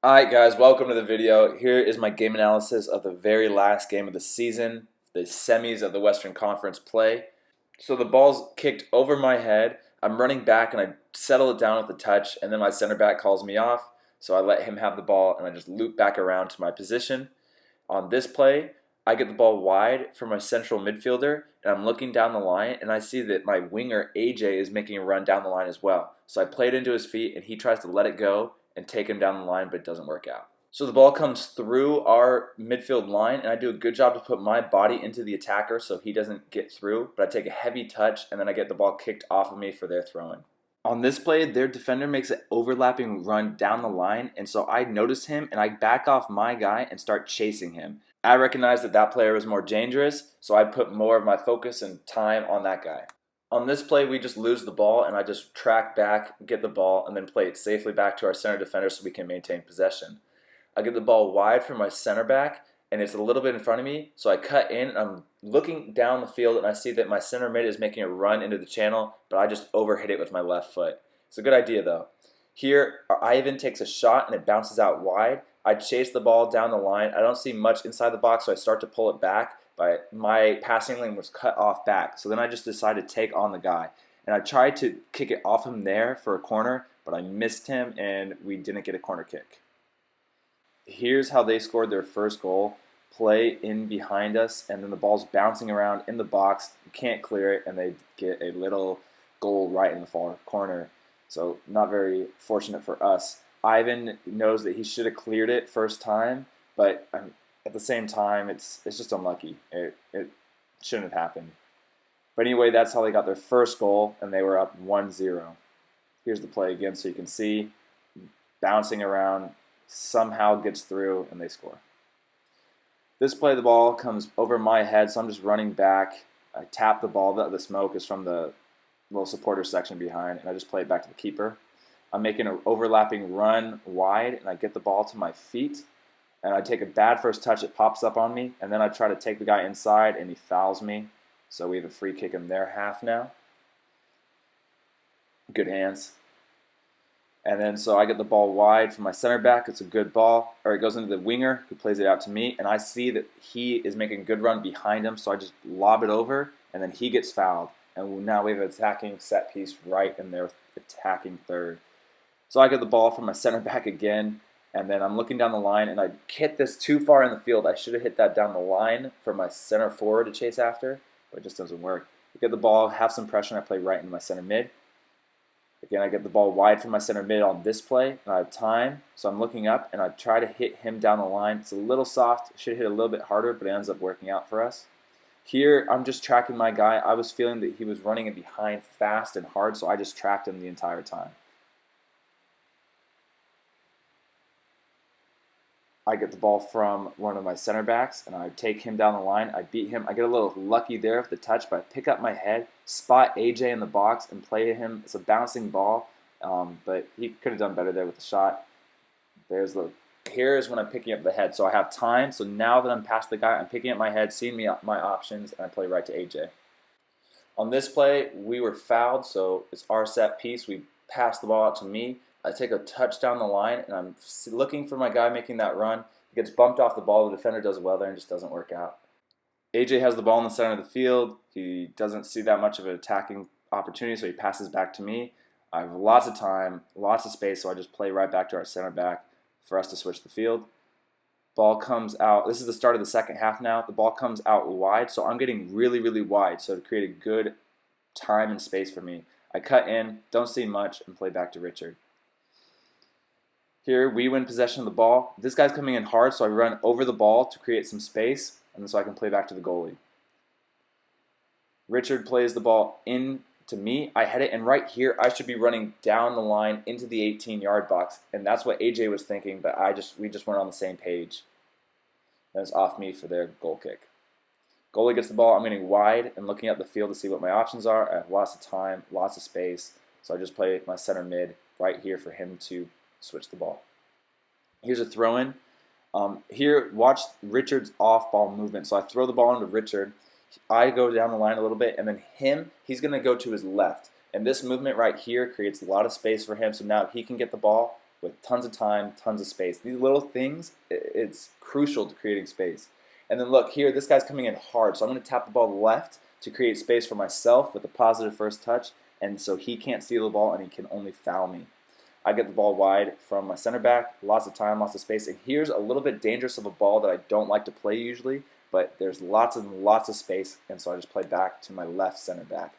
Alright guys, welcome to the video. Here is my game analysis of the very last game of the season, the semis of the Western Conference play. So the ball's kicked over my head, I'm running back and I settle it down with a touch, and then my center back calls me off, so I let him have the ball and I just loop back around to my position. On this play, I get the ball wide for my central midfielder, and I'm looking down the line and I see that my winger AJ is making a run down the line as well. So I play it into his feet and he tries to let it go and take him down the line, but it doesn't work out. So the ball comes through our midfield line, and I do a good job to put my body into the attacker so he doesn't get through, but I take a heavy touch, and then I get the ball kicked off of me for their throw-in. On this play, their defender makes an overlapping run down the line, and so I notice him, and I back off my guy and start chasing him. I recognize that that player was more dangerous, so I put more of my focus and time on that guy. On this play, we just lose the ball, and I just track back, get the ball, and then play it safely back to our center defender so we can maintain possession. I get the ball wide for my center back, and it's a little bit in front of me, so I cut in, and I'm looking down the field, and I see that my center mid is making a run into the channel, but I just overhit it with my left foot. It's a good idea, though. Here, Ivan takes a shot, and it bounces out wide. I chase the ball down the line. I don't see much inside the box, so I start to pull it back. But my passing lane was cut off back, so then I just decided to take on the guy. And I tried to kick it off him there for a corner, but I missed him, and we didn't get a corner kick. Here's how they scored their first goal. Play in behind us, and then the ball's bouncing around in the box. You can't clear it, and they get a little goal right in the far corner. So not very fortunate for us. Ivan knows that he should have cleared it first time, but at the same time, it's just unlucky. It shouldn't have happened. But anyway, that's how they got their first goal, and they were up 1-0. Here's the play again so you can see. Bouncing around, somehow gets through, and they score. This play, the ball comes over my head, so I'm just running back. I tap the ball. The smoke is from the little supporter section behind, and I just play it back to the keeper. I'm making an overlapping run wide, and I get the ball to my feet. And I take a bad first touch, it pops up on me, and then I try to take the guy inside, and he fouls me. So we have a free kick in their half now. Good hands. And then so I get the ball wide from my center back. It's a good ball. Or it goes into the winger, who plays it out to me, and I see that he is making a good run behind him, so I just lob it over, and then he gets fouled. And now we have an attacking set piece right in their attacking third. So I get the ball from my center back again, and then I'm looking down the line, and I hit this too far in the field. I should have hit that down the line for my center forward to chase after, but it just doesn't work. I get the ball, have some pressure, and I play right into my center mid. Again, I get the ball wide from my center mid on this play, and I have time, so I'm looking up, and I try to hit him down the line. It's a little soft. Should hit a little bit harder, but it ends up working out for us. Here, I'm just tracking my guy. I was feeling that he was running in behind fast and hard, so I just tracked him the entire time. I get the ball from one of my center backs, and I take him down the line. I beat him. I get a little lucky there with the touch, but I pick up my head, spot AJ in the box, and play him. It's a bouncing ball, but he could have done better there with the shot. Here's when I'm picking up the head. So I have time. So now that I'm past the guy, I'm picking up my head, seeing my options, and I play right to AJ. On this play, we were fouled, so it's our set piece. We pass the ball out to me. I take a touch down the line, and I'm looking for my guy making that run. It gets bumped off the ball. The defender does well there and just doesn't work out. AJ has the ball in the center of the field. He doesn't see that much of an attacking opportunity, so he passes back to me. I have lots of time, lots of space, so I just play right back to our center back for us to switch the field. Ball comes out. This is the start of the second half now. The ball comes out wide, so I'm getting really, really wide, so to create a good time and space for me. I cut in, don't see much, and play back to Richard. Here, we win possession of the ball. This guy's coming in hard, so I run over the ball to create some space, and so I can play back to the goalie. Richard plays the ball in to me. I head it, and right here, I should be running down the line into the 18-yard box, and that's what AJ was thinking, but we just weren't on the same page. And it's off me for their goal kick. Goalie gets the ball. I'm getting wide and looking at the field to see what my options are. I have lots of time, lots of space, so I just play my center mid right here for him to switch the ball. Here's a throw-in. Here, watch Richard's off-ball movement. So I throw the ball into Richard. I go down the line a little bit, and then he's going to go to his left. And this movement right here creates a lot of space for him, so now he can get the ball, with tons of time, tons of space. These little things, it's crucial to creating space. And then look here, this guy's coming in hard, so I'm going to tap the ball left to create space for myself with a positive first touch, and so he can't steal the ball and he can only foul me. I get the ball wide from my center back, lots of time, lots of space, and here's a little bit dangerous of a ball that I don't like to play usually, but there's lots and lots of space, and so I just play back to my left center back.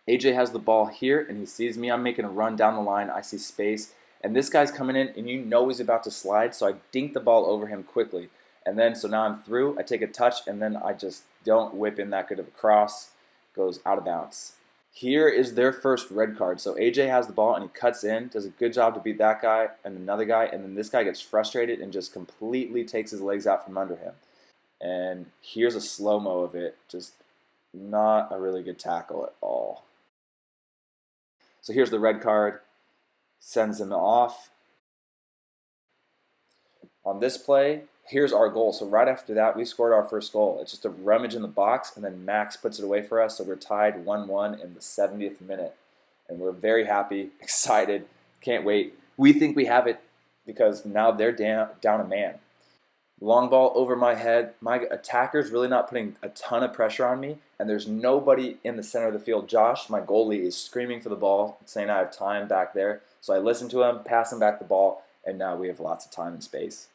AJ has the ball here, and he sees me. I'm making a run down the line. I see space, and this guy's coming in, and you know he's about to slide, so I dink the ball over him quickly. And then, so now I'm through. I take a touch, and then I just don't whip in that good of a cross. Goes out of bounds. Here is their first red card. So AJ has the ball, and he cuts in, does a good job to beat that guy and another guy, and then this guy gets frustrated and just completely takes his legs out from under him. And here's a slow-mo of it. Just not a really good tackle at all. So here's the red card. Sends him off. On this play, here's our goal. So right after that, we scored our first goal. It's just a rummage in the box, and then Max puts it away for us. So we're tied 1-1 in the 70th minute. And we're very happy, excited, can't wait. We think we have it because now they're down a man. Long ball over my head. My attacker's really not putting a ton of pressure on me, and there's nobody in the center of the field. Josh, my goalie, is screaming for the ball, saying I have time back there. So I listen to him, pass him back the ball, and now we have lots of time and space.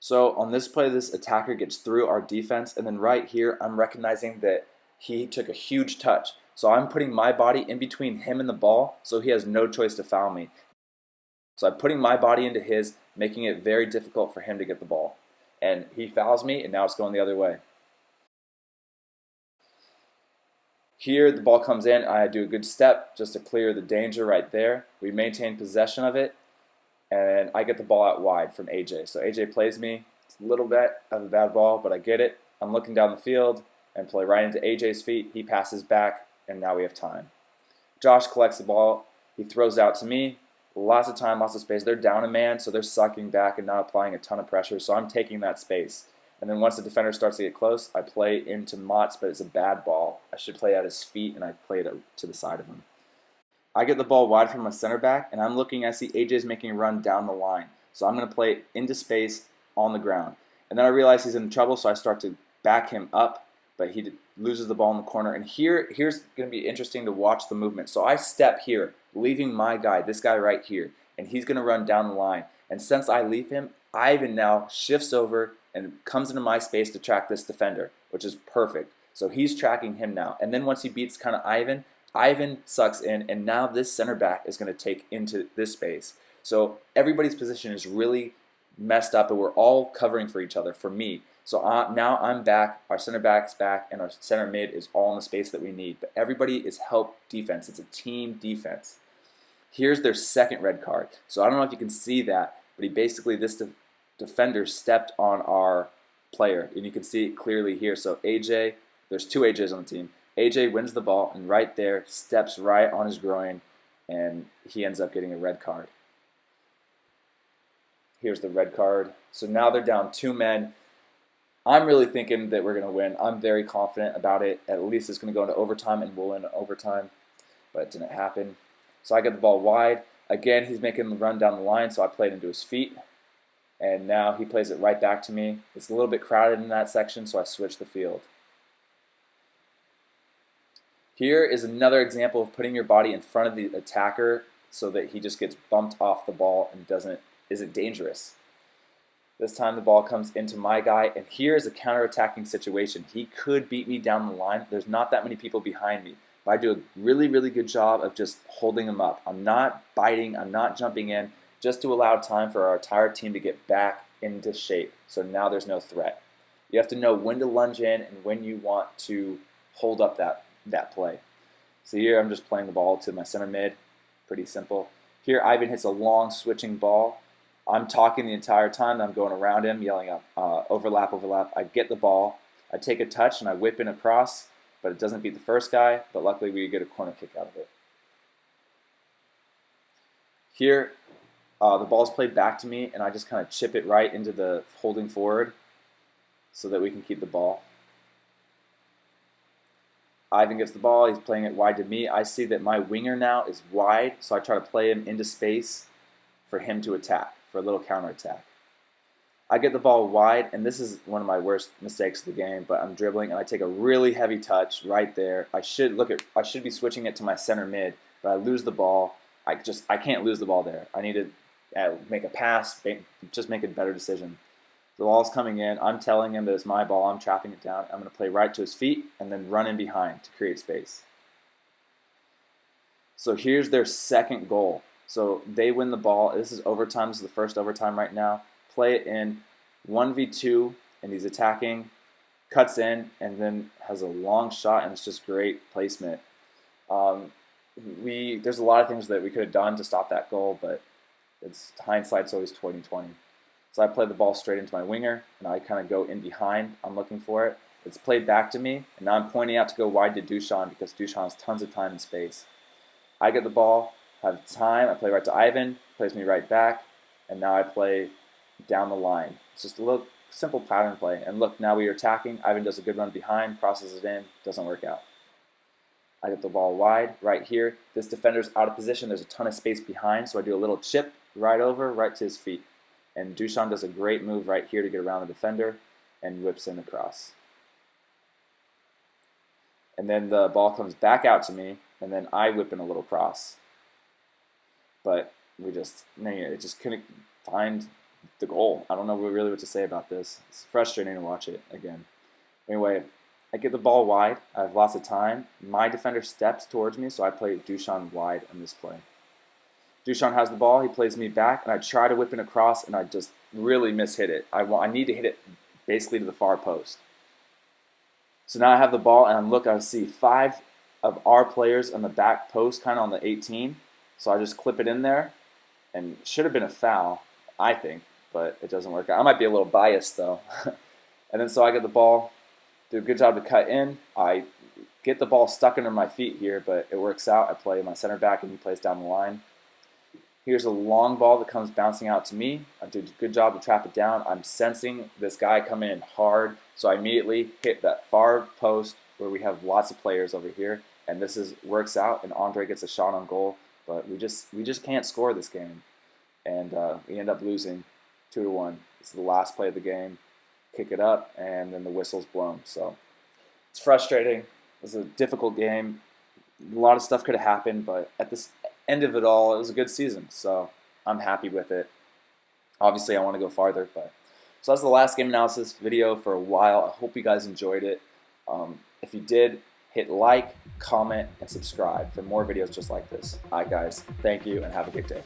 So on this play, this attacker gets through our defense, and then right here, I'm recognizing that he took a huge touch. So I'm putting my body in between him and the ball, so he has no choice to foul me. So I'm putting my body into his, making it very difficult for him to get the ball. And he fouls me, and now it's going the other way. Here, the ball comes in. I do a good step just to clear the danger right there. We maintain possession of it, and I get the ball out wide from AJ. So AJ plays me. It's a little bit of a bad ball, but I get it. I'm looking down the field and play right into AJ's feet. He passes back, and now we have time. Josh collects the ball. He throws out to me. Lots of time, lots of space. They're down a man, so they're sucking back and not applying a ton of pressure, so I'm taking that space. And then once the defender starts to get close, I play into Mott's, but it's a bad ball. I should play at his feet, and I play it to the side of him. I get the ball wide from my center back, and I'm looking, I see AJ's making a run down the line. So I'm going to play into space on the ground. And then I realize he's in trouble, so I start to back him up, but he loses the ball in the corner. And here's going to be interesting to watch the movement. So I step here, leaving my guy, this guy right here, and he's going to run down the line. And since I leave him, Ivan now shifts over and comes into my space to track this defender, which is perfect. So he's tracking him now. And then once he beats kind of Ivan sucks in, and now this center back is going to take into this space. So everybody's position is really messed up, and we're all covering for each other, for me. So now I'm back, our center back's back, and our center mid is all in the space that we need. But everybody is help defense. It's a team defense. Here's their second red card. So I don't know if you can see that, but he basically, this defender stepped on our player, and you can see it clearly here. So AJ, there's two AJs on the team. AJ wins the ball, and right there, steps right on his groin, and he ends up getting a red card. Here's the red card. So now they're down 2 men. I'm really thinking that we're going to win. I'm very confident about it. At least it's going to go into overtime, and we'll win overtime, but it didn't happen. So I get the ball wide. Again, he's making the run down the line, so I played into his feet, and now he plays it right back to me. It's a little bit crowded in that section, so I switch the field. Here is another example of putting your body in front of the attacker so that he just gets bumped off the ball and isn't dangerous. This time the ball comes into my guy, and here is a counter-attacking situation. He could beat me down the line. There's not that many people behind me, but I do a really, really good job of just holding him up. I'm not biting, I'm not jumping in, just to allow time for our entire team to get back into shape. So now there's no threat. You have to know when to lunge in and when you want to hold up that play. So here I'm just playing the ball to my center mid. Pretty simple. Here Ivan hits a long switching ball. I'm talking the entire time. I'm going around him, yelling up, overlap, overlap. I get the ball. I take a touch, and I whip in across, but it doesn't beat the first guy, but luckily we get a corner kick out of it. Here, the ball's played back to me, and I just kind of chip it right into the holding forward so that we can keep the ball. Ivan gets the ball. He's playing it wide to me. I see that my winger now is wide, so I try to play him into space for him to attack, for a little counter attack. I get the ball wide, and this is one of my worst mistakes of the game, but I'm dribbling and I take a really heavy touch right there. I should be switching it to my center mid, but I lose the ball. I can't lose the ball there. I need to make a pass, just make a better decision. The ball's coming in. I'm telling him that it's my ball. I'm trapping it down. I'm going to play right to his feet and then run in behind to create space. So here's their second goal. So they win the ball. This is overtime. This is the first overtime right now. Play it in 1v2, and he's attacking, cuts in, and then has a long shot, and it's just great placement. There's a lot of things that we could have done to stop that goal, but hindsight's always 20/20. So I play the ball straight into my winger, and I kind of go in behind. I'm looking for it. It's played back to me, and now I'm pointing out to go wide to Dusan because Dusan has tons of time and space. I get the ball, have time. I play right to Ivan, plays me right back, and now I play down the line. It's just a little simple pattern play. And look, now we are attacking. Ivan does a good run behind, crosses it in, doesn't work out. I get the ball wide right here. This defender's out of position. There's a ton of space behind, so I do a little chip right over, right to his feet. And Dusan does a great move right here to get around the defender and whips in across. And then the ball comes back out to me, and then I whip in a little cross. But it just couldn't find the goal. I don't know really what to say about this. It's frustrating to watch it again. Anyway, I get the ball wide. I have lots of time. My defender steps towards me, so I play Dusan wide on this play. Dusan has the ball. He plays me back, and I try to whip in across, and I just really mishit it. I need to hit it basically to the far post. So now I have the ball, and I see 5 of our players on the back post, kind of on the 18. So I just clip it in there, and it should have been a foul, I think, but it doesn't work out. I might be a little biased, though. And then so I get the ball, do a good job to cut in. I get the ball stuck under my feet here, but it works out. I play my center back, and he plays down the line. Here's a long ball that comes bouncing out to me. I did a good job to trap it down. I'm sensing this guy coming in hard, so I immediately hit that far post where we have lots of players over here, and works out, and Andre gets a shot on goal. But we just can't score this game, and we end up losing 2-1. This is the last play of the game. Kick it up, and then the whistle's blown. So it's frustrating. It was a difficult game. A lot of stuff could have happened, but at this end of it all, it was a good season. So I'm happy with it. Obviously, I want to go farther, but so that's the last game analysis video for a while. I hope you guys enjoyed it. If you did, hit like, comment, and subscribe for more videos just like this. All right, guys. Thank you, and have a good day.